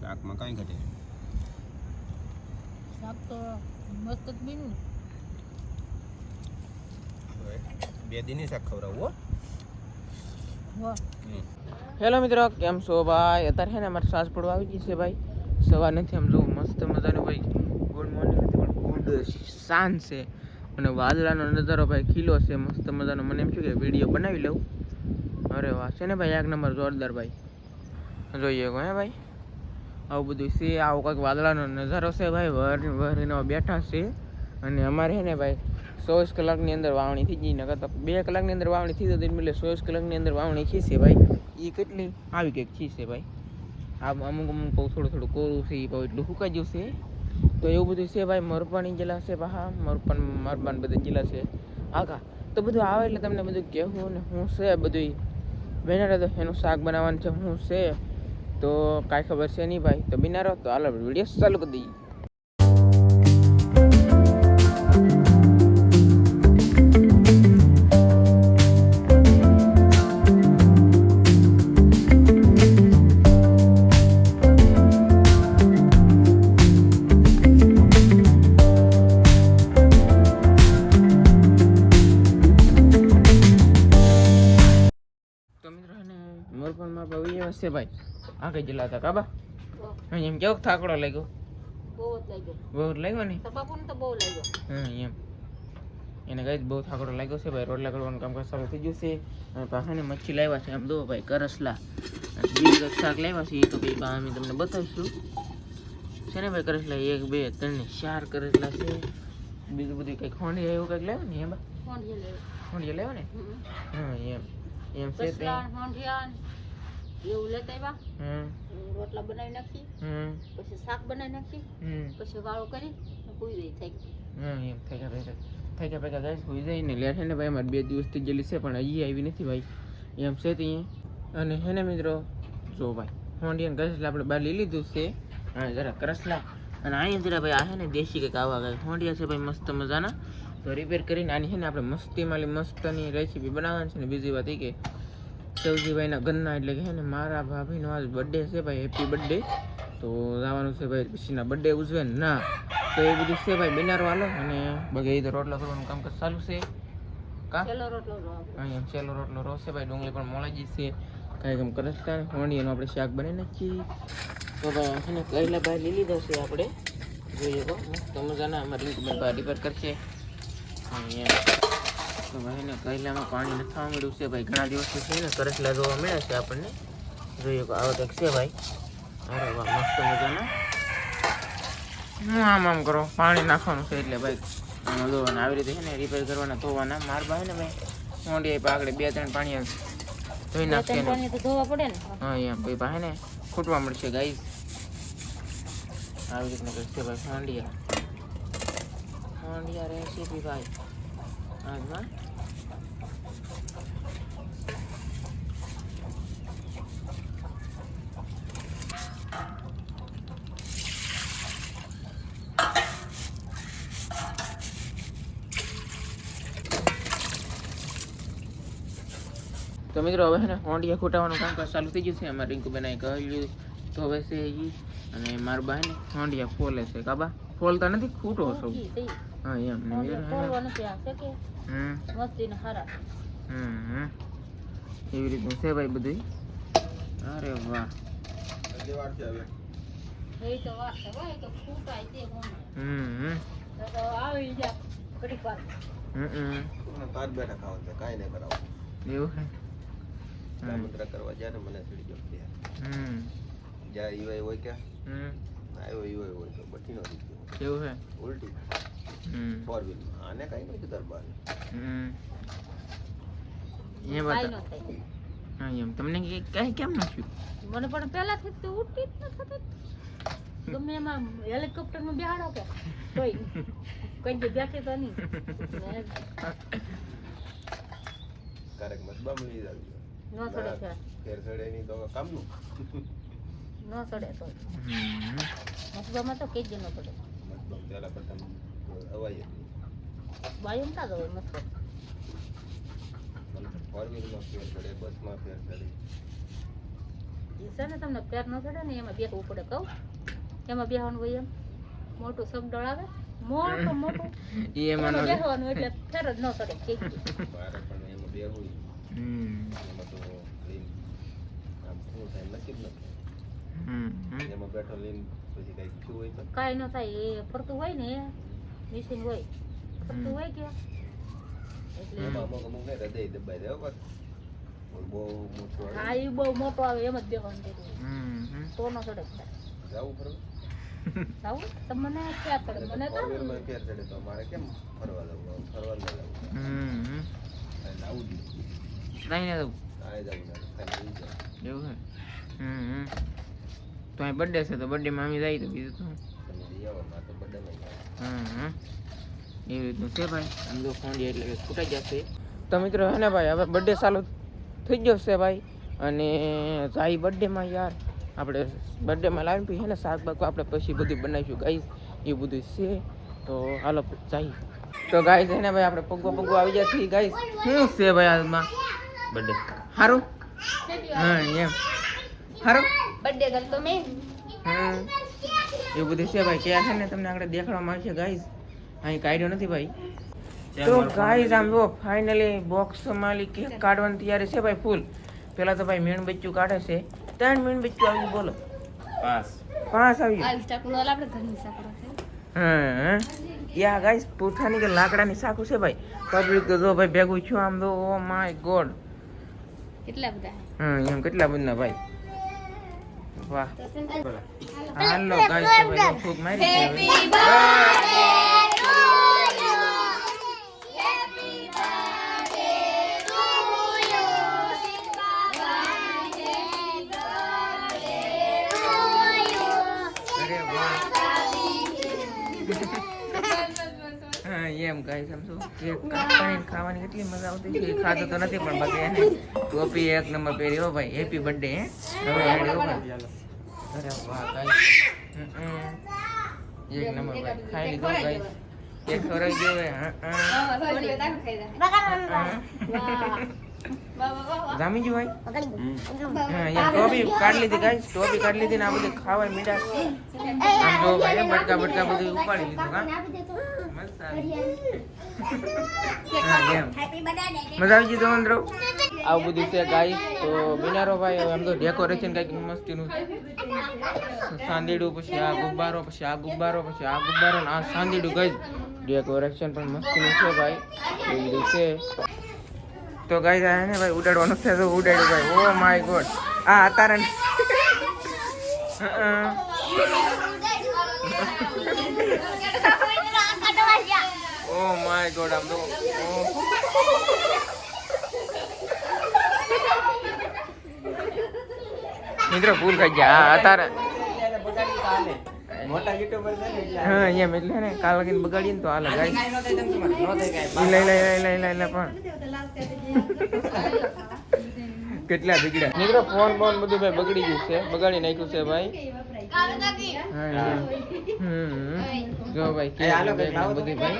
શાકમાં કાંઈ ઘટે શાક તો મસ્ત જ બન્યું હવે 2 દિનની શાક ખવડાવું હો વાહ હેલો મિત્રો, કેમ છો ભાઈ? અત્યારે છે ને અમારે સાસ પડવા આવી ગઈ છે ભાઈ. સવાર નથી આમ જોવું મસ્ત મજાનું ભાઈ. ગુડ મોર્નિંગ નથી પણ ગુડ સાંજ છે અને વાદળાનો નજારો ભાઈ ખીલો છે મસ્ત મજાનો. મને એમ થયું કે વિડીયો બનાવી લઉં. અરે વાહ, છે ને ભાઈ એક નંબર જોરદાર ભાઈ. જોઈએ હે ભાઈ, આવું બધું છે. આવો કંઈક વાદળાનો નજારો છે ભાઈ. વરનો બેઠા છે અને અમારે છે ને ભાઈ 24 કલાકની અંદર વાવણી થઈ ગઈ. નકર તો 2 કલાકની અંદર વાવણી થઈ જતી, એટલે 24 કલાકની અંદર વાવણી થઈ છે ભાઈ. એ કેટલી આવી કંઈક થઈ છે ભાઈ. આ અમુક બહુ થોડું કોરું છે, એ બહુ એટલું સુકાઈ ગયું છે. તો એવું બધું છે ભાઈ. મરપાણી જિલ્લા છે પાહા, મરપાન બધા જિલ્લા છે આખા. તો બધું આવે એટલે તમને બધું કહેવું ને શું છે બધું બેનારે. તો એનું શાક બનાવવાનું છે શું છે તો કાંઈ ખબર છે નહીં ભાઈ. તો બિનારો તો હાલો વિડીયો ચાલુ કરી દઈએ. મોરપણમાં ભાઈ એવા છે ભાઈ. આ કઈ જિલ્લા હતા કાબા? એમ કેવો થાકડો લાગ્યો? બહુ જ લાગ્યો. બહુ જ લાગ્યો ને? બાપુને તો બહુ લાગ્યો. એમ એને કઈ બહુ થાકડો લાગ્યો છે ભાઈ. રોટલા કરવાનું કામકાજ ચાલુ થઈ ગયું છે. અને પાછા ને મચ્છી લાવ્યા છે આમ દો ભાઈ, કરસલા. બીજું શાક લાવ્યા છે એ તો ભાઈ અમે તમને બતાવીશું. છે ને ભાઈ કરસલા 1 2 3 4 કરસલા છે. બીજું બધું કંઈક ખોંડી એવું કંઈક લાવ્યો ને એમાં? ખોંડિયા લાવ્યો ને? એમ છે તે એવું લેતા આવ્યા. રોટલા બનાવી નાખી, પછી શાક બનાવી નાખી, પછી વાળો કરી પૂરી દઈ થઈ ગઈ. એમ થઈ ગયા ગાઈસ હોઈ જાય ને. લે છે ને ભાઈ અમારે 2 દિવસથી ગયેલી છે પણ હજી આવી નથી ભાઈ. એમ છે ત્યાં અને હે ને મિત્રો જો ભાઈ હોંડિયા કરસલા આપણે બહાર લઈ લીધું છે. હા જરા કરસલા અને અહીંયા જરા ભાઈ આ છે ને દેશી કંઈક આવા કંઈક હોંડિયા છે ભાઈ મસ્ત મજાના. તો રિપેર કરીને આની છે ને આપણે મસ્તીમાલી મસ્તની રેસીપી બનાવવાની છે. ને બીજી વાત એ કે સૌજીભાઈના ઘરના એટલે કે છે ને મારા ભાભીનો આજ બર્થડે છે ભાઈ. Happy birthday. તો જવાનું છે ભાઈ પછીના બર્થડે ઉજવે ના તો એ બધું છે ભાઈ બિનારો હાલો. અને બગી તો રોટલા કરવાનું કામકાજ ચાલુ છે. કા છેલ્લો રોટલો અહીંયા છેલ્લો રોટલો રોશે ભાઈ. ડુંગળી પણ મોળાજી છે કાંઈ કામ કરતા ને હોંડિયાનું આપણે શાક બનાવી નાખીએ. તો ભાઈ છે ને કઈલા ભાઈ લઈ લીધા છે આપણે. જોઈએ તો મસ્ત મજાના અમારી ભાઈ રિપેર કરશે. તો ભાઈ ને કઈલામાં પાણી નથી થવા મળ્યું છે ભાઈ. ઘણા દિવસથી છે ને કરસલા જોવા મળ્યા છે આપણને. જોઈએ આવો કંઈક છે ભાઈ. અરે વાહ મસ્ત મજાના. આમ કરો પાણી નાખવાનું છે એટલે ભાઈ આમાં ધોવાના આવી રીતે છે ને રિપેર કરવાના ધોવાના. માર ભાઈ ને ભાઈ મોંડી આગળ 2 3 પાણી ધોઈ નાખશે ને ધોવા પડે ને. હા એમ ભાઈ પાસે ને ખૂટવા મળશે ગાઈસ. આવી રીતના કરશે ભાઈ હોંડિયા રેસીપી ભાઈ આજમાં. તો મિત્રો હવે છે ને હોંડિયા ખૂટાવાનું કામકાજ ચાલુ થઈ ગયું છે. અમારે રિંકુ બનાવી કહ્યું તો હવે છે એ. અને મારા બા ને હોંડિયા ફોલે છે. કાબા ફોલતા નથી, ખૂટો છો. હા એમ ને એવી રીતનું છે ભાઈ બધું. અરે વાહ એવું હે કામતરા કરવા જાય ને મને ચડી ગયો જ્યાં ઈવાય હોય ક્યાં આવ્યો ઈવાય હોય તો બઠી નો દીધો કેવું હે ઉલટી 4 વ્હીલમાં આને કઈ નથી દરબાર એ બતા હા એમ તમને કઈ કેમ નાખ્યું? મને પણ પહેલાથી તો ઉઠી જ ન થતી. ગમે એમાં હેલિકોપ્ટરમાં બેહાડો કે કોઈ કઈ બેઠી તો નહીં. કારક મત બમલી જાય ન સડે છે ફેર સડે નહીં તો કામનું ન સડે તો મતબામાં તો કેજ ન પડે. મતલબ પેલા પ્રથમ અવાય બાયમ તા ગયો મતલબ 4 વ્હીલમાં ફેર સડે, બસમાં ફેર સડે. ઈ છે ને તમને પેર ન ચડે ને એમાં બેસવું પડે કહું એમાં બેસવાનું હોય એમ મોટું સગડળ આવે મોટું મોટું એમાં એમાં બેસવાનું એટલે ફેર જ ન ચડે કે મારે પણ એમાં બે હોય એમાં તો લીન આમ શું થાય નસીબ નથી એમાં બેઠો લીન પછી કઈ થયું હોય તો કાંઈ ન થાય એ ફરતું હોય ને મશીન હોય ફરતું હોય કે એટલે એમાં અમુક ને હૃદય દબાઈ દે બસ બહુ મોટું આવે હા એ બહુ મોટો આવે એમ જ બેસવાનું તો ન ચડે જાવું ફરવા જાવું તમને ક્યાં ચડે મને તો ફોરવ્હીલમાં ફેર ચડે તો મારે કેમ ફરવા જવું ફરવા ન જવું આવું જ નહીં ને આ જવું ના ખાલી ઈ જાય એવું છે તો અહીં બર્થડે છે તો બર્થડેમાં અમે જઈએ તો બીજું તો તમે જઈ આવો મારે તો બધામાં જાય એવી રીતનું છે ભાઈ આમ તો ફોન એટલે કે ફૂટાઈ જશે તો મિત્રો હે ને ભાઈ હવે બર્થડે ચાલુ થઈ ગયો છે ભાઈ અને જાય બર્થડેમાં યાર આપણે બર્થડેમાં લાવીને પછી હે ને શાક બાક આપણે પછી બધું બનાવીશું ગાઈસ એ બધું છે તો હાલો જાય તો ગાઈસ હે ને ભાઈ આપણે પગવા આવી જશે ગાઈસ શું છે ભાઈ આજમાં બર્થડે સારું હા એમ સારું બર્થડે કરતો મેં એવું બધું છે ભાઈ ક્યાં છે ને તમને આગળ દેખાડવામાં આવશે ગાઈસ અહીં કાઢ્યો નથી ભાઈ તો ગાઈસ આમ જો ફાઇનલી બોક્સમાં કેક કાઢવાની તૈયારી છે ભાઈ ફૂલ પેલા તો ભાઈ મીણ બચ્ચું કાઢે છે 3 મીણ બચ્ચું આવ્યું બોલો 5 આવ્યું હા યા ગાઈસ પૂઠાની કે લાકડાની સાકું છે ભાઈ પબ્લિક તો જો ભાઈ ભેગું છું આમ તો ઓ માય ગોડ કેટલા બધા એમ કેટલા બધા ભાઈ વાહ હાલો ગાઈસ તો ભાઈ ફૂક મારી છે એમ ગાઈસ આમ તો કેક કાપવાની ખાવાની કેટલી મજા આવતી છે ખાતો તો નથી પણ બાકી એને ટોપી એક નંબર પહેરી હો ભાઈ હેપી બર્થડે હવે રેડી હો ભાઈ અરે વાહ ગાઈસ એક નંબર ભાઈ ખાઈ લીધો ગાઈસ કેક ખરાઈ ગયો હે જામી ગયું ભાઈ હા ટોપી કાઢી લીધી ગાઈસ ટોપી કાઢી લીધી ને આ બધી ખાવા મીઠા આમ જો ભાઈ બટકા બધું ઉપાડી લીધું હા મજા આવી ગઈ તો મિત્રો આવું બધું છે ગાઈસ તો બિનારો ભાઈ આમ તો ડેકોરેશન કઈક મસ્તીનું સાંદીડું પછી આ ગુબ્બારો પછી આ ગુબ્બારો પછી આ ગુબ્બારો ને આ સાંદીડું ગાઈસ ડેકોરેશન પણ મસ્તીનું છે ભાઈ એવું બધું છે તો ગાઈસ આ ને ભાઈ ઉડાડવાનું છે તો ઉડાડ્યું ભાઈ ઓ માય ગોડ આ અતારે ઓ માય ગોડ આમ તો મિત્રો ભૂલ થઈ ગયા હા અતારે મોટા યુટ્યુબર છે ને હા એમ એટલે ને કાલ લગીને બગાડીએ ને તો હાલે ગાઈસ લઈ પણ કેટલા બગડ્યા મિત્રો ફોન બધું ભાઈ બગડી ગયું છે બગાડી નાખ્યું છે ભાઈ જો ભાઈ કેક બધું ભાઈ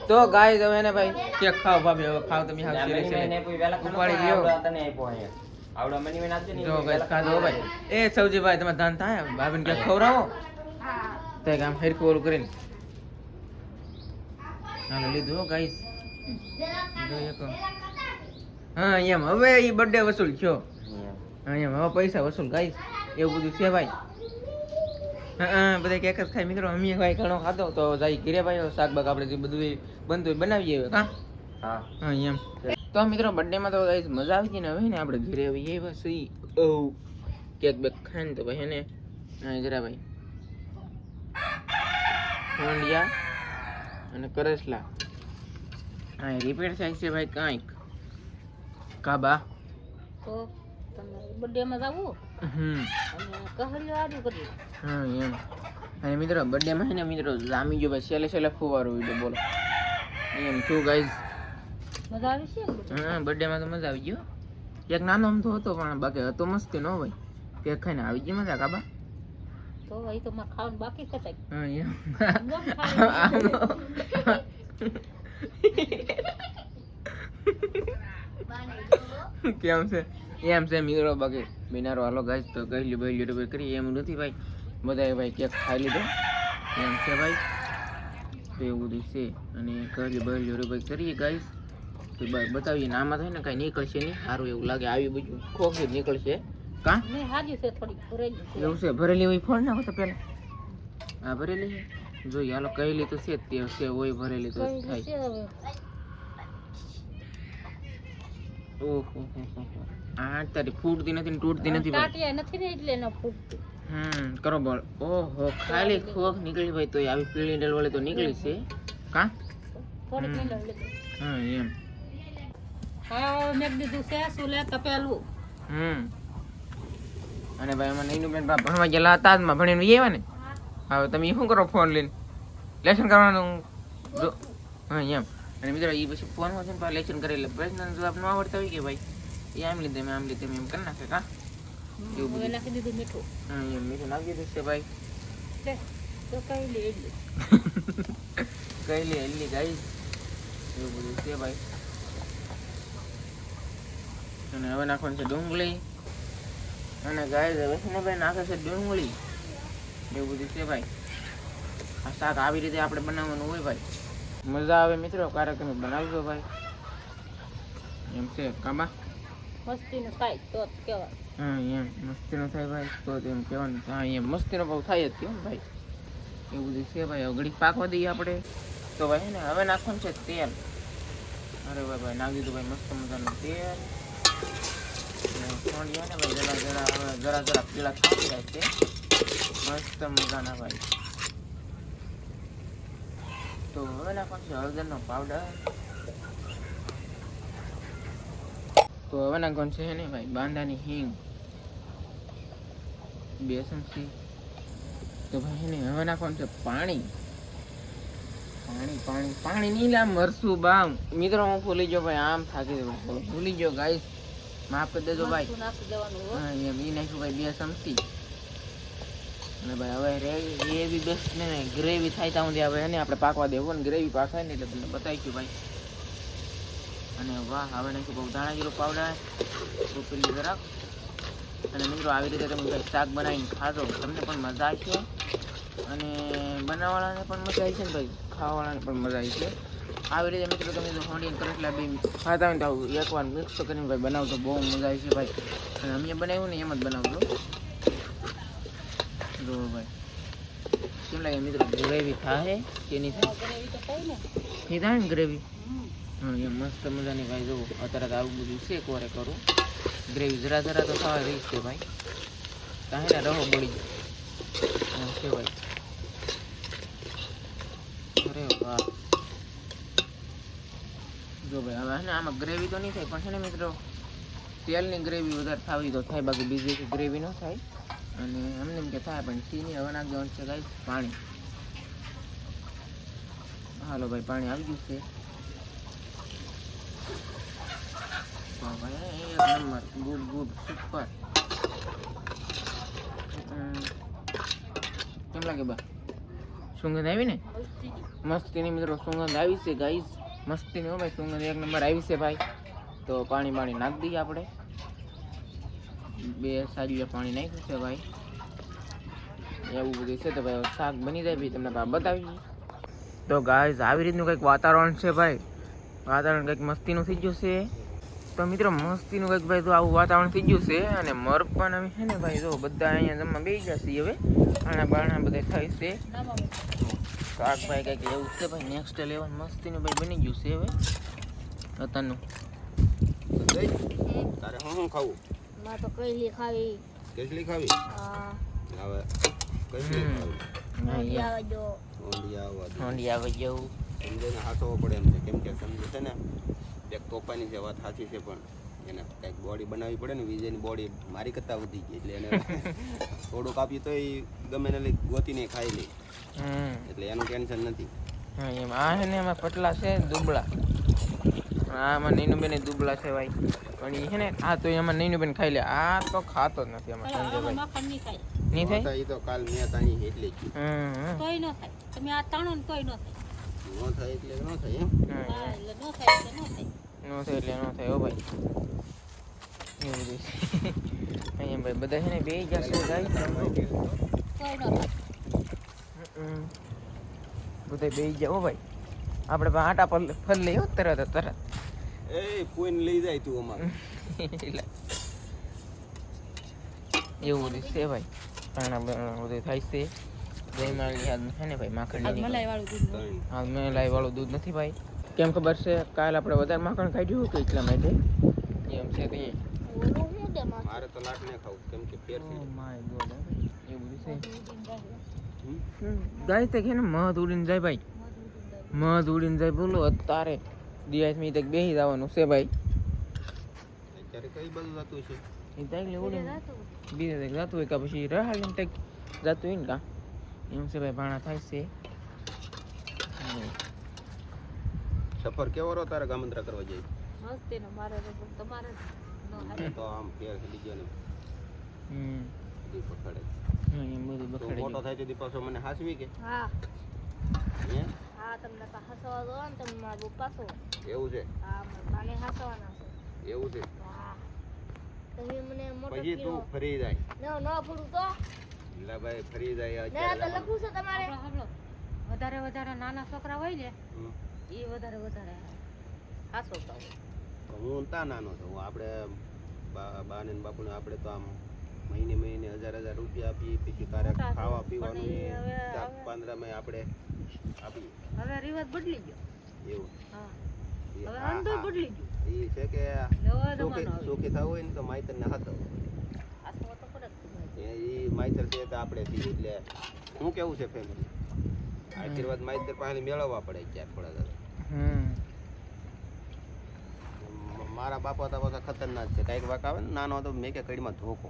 તો ગાઈસ હવે ને ભાઈ કેક ખાવ ભાભી હવે ખાવ તમે હાવ સિરિયસ ઉપાડી લ્યો તને આપ્યો અહીંયા આવડા મની મે નાખજો ને જો ગાઈસ ખાજો ભાઈ એ સૌજી ભાઈ તમે ધાન થાય ભાભીને કેક ખવરાવો તે કામ હેરકું ઓલું કરીને હાલો લીધું ગાઈસ હા એમ હવે ઈ બર્થડે વસૂલ થયો હા એમ હવે પૈસા વસૂલ ગાઈસ એવું બધું છે ભાઈ હા બધા કેક જ ખાય મિત્રો અમે ભાઈ ઘણો ખાધો તો જાય ઘરે ભાઈ શાકબાગ આપણે જે બધું બનતું હોય બનાવીએ હવે કા હા એમ તો મિત્રો બર્થડેમાં તો ગાઈસ મજા આવી ગઈ ને હવે ને આપણે ઘરે આવીએ બસ ઈ કેક બેક ખાઈને તો ભાઈ એને હા જરા ભાઈ હોંડિયા અને કરેસલા હા રિપીટ થાય છે ભાઈ કાંઈક કાબા તો તમે બર્થડે માં જાવું અને કહલ્યો આડું કરી હા એમ અને મિત્રો બર્થડે માં હે ને મિત્રો જામી ગયો ભાઈ છેલ્લે ફુવારો વિડિયો બોલો એમ શું ગાઈસ મજા આવી છે હા બર્થડે માં તો મજા આવી ગયો એક નાનો આમ તો હતો પણ બાકી હતો મસ્તી નો ભાઈ કેક ખાઈને આવી ગઈ મજા કાબા તો એ તો મારે ખાવાનું બાકી છે કઈ હા એમ કેમ છે એમ છે મિત્રો બાકી બિનારો હાલો ગાઈસ તો ગયેલી બહેલી ડબે કરી એમ નથી ભાઈ બધાએ ભાઈ કેક ખાઈ લીધો એમ છે ભાઈ તો એવું બધું છે અને ગયેલી બહેલી ડબે કરીએ ગાઈસ તો ભાઈ બતાવીએ ને આમાં થાય ને કાંઈ નીકળશે નહીં સારું એવું લાગે આવી બીજું ખોખી નીકળશે કા નહીં હાજી છે થોડી ભરેલી છે. એવું છે ભરેલી હોય ફોન નાખો તો પેલા હા ભરેલી છે જોઈએ હાલો કહેલી તો છે જ તે છે હોય ભરેલી તો કઈ થાય છે હવે ઓહો આ તારી ફૂટતી નથી ને તૂટતી નથી ભાઈ ટાટિયા નથી ને એટલે ન ફૂટતું. કરો બોલ ઓહો ખાલી ખોખ નીકળી ભાઈ તો આવી પીળી ડલ વાળી તો નીકળી છે કા થોડીક નીંદર લીધી. હા એમ હા મેં દીધું છે સુલે તપેલું. અને ભાઈ એમાં નૈનું બેન ભણવા ગયેલા હતા માં ભણીને એવા ને હવે તમે શું કરો ફોન લઈને લેસન કરવાનું હા એમ અને મિત્રો એ પછી ફોનમાં છે ને પાછા લેસન કરે એટલે પ્રશ્નનો જવાબ ન આવડતા હોય કે ભાઈ એ આમ લીધે મેં આમ લીધે મેં એમ કરી નાખે કા એવું હવે બધું નાખી દીધું મીઠું. હા એમ મીઠું નાખી દીધું છે ભાઈ લે, તો કઈ લે એટલે કઈ લે એલી ગાઈ એવું બધું છે ભાઈ અને હવે નાખવાનું છે ડુંગળી અને ગાય હવે છે ને ભાઈ નાખે છે ડુંગળી એવું બધું છે ભાઈ આ શાક આવી રીતે આપણે બનાવવાનું હોય ભાઈ મજા આવે મિત્રો ક્યારેક તમે બનાવજો ભાઈ એમ છે કાબા મસ્તીનું થાય તો જ કહેવાય. હા એમ મસ્તીનો થાય ભાઈ તો એમ કહેવાનું હા એમ મસ્તીનો ભાવ થાય જ કેમ ભાઈ એવું બધું છે ભાઈ હવે ઘડીક પાકવા દઈએ આપણે તો ભાઈ ને હવે નાખવાનું છે તેલ અરે ભાઈ નાખી દીધું ભાઈ મસ્ત મજાનું તેલ છોડ્યા ને ભાઈ જરા પીળા ખાઈ જાય છે મસ્ત મજાના ભાઈ તો હવે નાખવાનું છે હળદરનો પાવડર તો હવે નાખવાનું છે ને ભાઈ બાંદાની હિંગ બેસન છે તો ભાઈ ને હવે નાખવાનું છે પાણી નહીં લા મરસું બામ મિત્રો હું ભૂલી ગયો ભાઈ આમ થાકી ગયો ભૂલી ગયો ગાઈસ માફ કરી દેજો ભાઈ મરચું નાખી દેવાનું હો. હા એમ ઈ નાખ્યું ભાઈ 2 ચમચી અને ભાઈ હવે ગ્રેવી બેસ્ટ ને ગ્રેવી થાય ત્યાં સુધી હવે એને આપણે પાકવા દેવું ને ગ્રેવી પાકાય ને એટલે તમને બતાવીશું ભાઈ અને વાહ હવે નાખ્યું બહુ ધાણા જીરું પાવડર ઉપલી જરાક અને મિત્રો આવી રીતે તમે ભાઈ શાક બનાવીને ખાજો તમને પણ મજા આવશે અને બનાવવાળાને પણ મજા આવી છે ને ભાઈ ખાવાવાળાને પણ મજા આવી છે આવી રીતે મિત્રો તમે જો હોંડીને કરેલા બી ખાતા હોય તો એકવાર મિક્સ કરીને ભાઈ બનાવતો બહુ મજા આવી છે ભાઈ અને અમે બનાવ્યું ને એમ જ બનાવજો જો ભાઈ કેમ લાગે મિત્રો ગ્રેવી થાય કે નહીં થાય ગ્રેવી તો થાય ને. એ થાય ને ગ્રેવી હમ. હા એ મસ્ત મજાની ભાઈ જુઓ અત્યારે તો આવું બધું છે કોરે કરું ગ્રેવી જરા તો ખાવા રહી છે ભાઈ કાંઈ ને રહો બળી જાય છે ભાઈ અરે વાહ જો ભાઈ હવે ને આમાં ગ્રેવી તો નહીં થાય પણ છે ને મિત્રો તેલની ગ્રેવી વધારે થાવી તો થાય બાકી બીજી ગ્રેવી ન થાય અને એમને એમ કે થાય પણ ચીની હવે નાખ દેવાનું છે ગાઈસ પાણી હાલો ભાઈ પાણી આવી ગયું છે તો ભાઈ એક નંબર ગુડ સુપર કેમ લાગે બા સુગંધ આવી ને મસ્તીની મિત્રો સુગંધ આવી છે ગાઈસ મસ્તીની હો ભાઈ સુગંધ એક નંબર આવી છે ભાઈ તો પાણી નાખી દઈએ આપણે 2 સાડીયા પાણી નાખ્યું છે ભાઈ એવું બધું છે તો ભાઈ શાક બની જાય ભાઈ તમને બતાવી તો ગાઈસ આવી રીતનું કંઈક વાતાવરણ છે ભાઈ વાતાવરણ કંઈક મસ્તીનું થઈ ગયું છે તો મિત્રો મસ્તીનું કંઈક ભાઈ તો આવું વાતાવરણ થઈ ગયું છે અને મર પણ હવે છે ને ભાઈ જો બધા અહીંયા જમવા બેસી જશે હવે આણા બાણા બધા થાય છે શાક ભાઈ કંઈક એવું છે ભાઈ નેક્સ્ટ લેવલ મસ્તીનું ભાઈ બની ગયું છે હવે અત્યારનું તારે શું ખાવું માં તો કઈ ખાવી કેસલી ખાવી હા હવે કઈ ખાવી આવવા જો ઠંડી આવે જેવું સમજીને હાથવો પડે એમ છે કેમ કે સમજે છે ને એક તોફાની છે વાત સાચી છે પણ એને કંઈક બોડી બનાવવી પડે ને વિજયની બોડી મારી કરતાં વધી ગઈ એટલે એને થોડુંક આપીએ તો એ ગમે ને લઈ ગોતીને ખાઈ લે એટલે એનું ટેન્શન નથી હા એમ આ છે ને એમાં પટલા છે દુબળા આમાં નૈનુબેન દુબળા છે ભાઈ પણ એ છે ને આ તો એમાં નૈનુબેન ખાઈ લે આ તો ખાતો જ નથી આમાં સંજયભાઈ મખણ નહીં ખાય નહીં થાય એ તો કાલ મેં તાણી એટલે જ તોય ન થાય તમે આ તાણો ને તોય ન થાય ન થાય એટલે ન થાય એમ હા એટલે ન થાય એટલે ન થાય નો થાય એટલે નો થાય હો ભાઈ એવું બધું છે. અહીંયા ભાઈ બધા છે ને બે જશે ગાય કોઈ ન થાય. બધા બે જાઓ ભાઈ આપણે પણ આટા પર ફર લઈએ હો તરત એ કોઈને લઈ જાય તું અમારે એવું બધું છે ભાઈ પાણા બધું થાય છે જય માળી યાદ છે ને ભાઈ માખણ મલાઈ વાળું દૂધ હા મલાઈ વાળું દૂધ નથી ભાઈ કેમ ખબર છે કાલ આપણે વધારે માખણ કાઢ્યું કે એટલા માટે એમ છે કે ઓલું હું દે માં મારે તો લાટ ને ખાવું કેમ કે ફેર છે માય ગોડ એવું બધું છે હમ? ગાય તે કે ને મધ ઉડીને જાય ભાઈ મધ ઉડીને જાય બોલો અત્યારે દિયાસમી તક બેસી જવાનું છે ભાઈ અત્યારે કઈ બધું થતું છે એ તાઈલે ઉડીને બીજે તક જતું હોય કે પછી રહાડીને તક જતું હોય ને કા એમ છે ભાઈ ભાણા થાય છે સફર કેવો રહ્યો તારે ગામંત્રા કરવા જાય મસ્તી નો મારે તો તમારે ન હાલે. તો આમ ફેર છે બીજો ને હમ બધી પકડે એમ બધું તો બખડે મોટો થાય તેથી પાછો મને હાસવી કે હા હે હા તમને તો હસવા દો ને તમે મારા પપ્પા છો એવું છે હા મને હસવાના છે એવું છે હા તમે મને મોટો પછી તું કયો ફરી જાય ન ફૂડું તો લા ભાઈ ફરી જાય ના તો અત્યારે લખું છે તમારે વધારે વધારે નાના છોકરા હોય ને હમ. એ વધારે વધારે હાસવતા હોય તો હું તા નાનો છું હું આપણે બા ને બાપુને આપણે તો આમ મહિને મહિને 1000 રૂપિયા આપીએ પછી ક્યારેક મોટા છો. ખાવા પીવાનું પણ એ હવે શાક પાંદડામાં આપણે આપીએ હવે રિવાજ બદલી ગયો એવું હા એ હવે આ- અંધો આ- બદલી ગયો એ છે કે નવો સુખી જમાનો આવ્યો સુખી થવું હોય ને તો માઈતરને હાથો હાસવા તો પડે જ. એ માઈતર છે તો આપણે છીએ એટલે શું કેવું છે ફેમિલી આશીર્વાદ માઈતર પાસે મેળવવા પડે ક્યાંક થોડા હમ મારા બાપા તો પાછા ખતરનાક છે કાંઈક વાક આવે ને નાનો હતો મેં કે કડીમાં ધોકો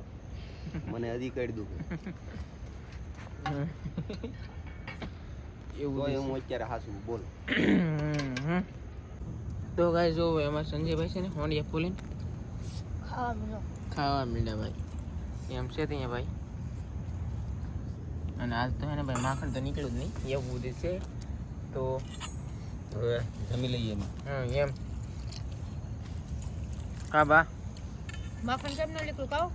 મને હજી કડી દુખે એવું તો હું અત્યારે હાસું બોલો તો ગાય જો એમાં સંજયભાઈ છે ને હોંડિયા ફૂલીને ખાવા મળો ખાવા માંડ્યા ભાઈ એમ છે ત્યાં ભાઈ અને આજ તો હે ને ભાઈ માખણ તો નીકળ્યું જ નહીં એવું બધું છે તો હવે જમી લઈએ એમાં એમ હા બા માખણ કેમ ન લીકડું ખાવ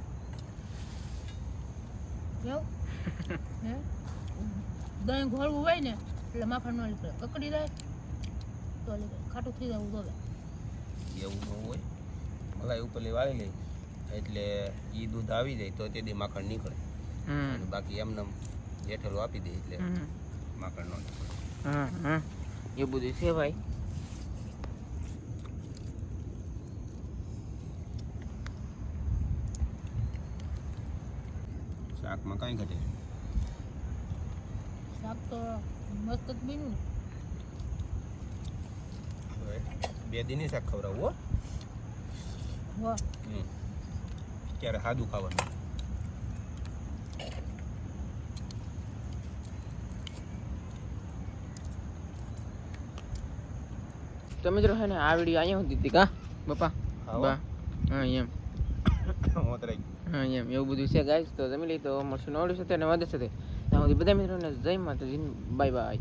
કેવું હે દહીં ઘોળવું હોય ને એટલે માખણ ન નીકળે કકડી જાય તો નીકળે ખાટું થઈ જવું દોવે એવું ન હોય મલાઈ ઉપરલી વાળી લઈ એટલે એ દૂધ આવી જાય તો તે દી માખણ નીકળે અને બાકી એમને જેઠેલું આપી દે એટલે માખણ ન નીકળે એ બધું છે ભાઈ શાકમાં કાંઈ ઘટે શાક તો મસ્ત જ બન્યું હવે 2 દિનની શાક ખવડાવવું હો વાહ ત્યારે સાદું ખાવાનું તો મિત્રો હે ને આ વિડીયો અહીંયા સુધી હતી કા બાપા હા. બા હા એમ મોતરાઈ હા એમ એવું બધું છે ગાઈસ તો જમી લઈ તો મળશું નવડી સાથે અને વાદે સાથે ત્યાં સુધી બધા મિત્રોને જય માતાજી બાય બાય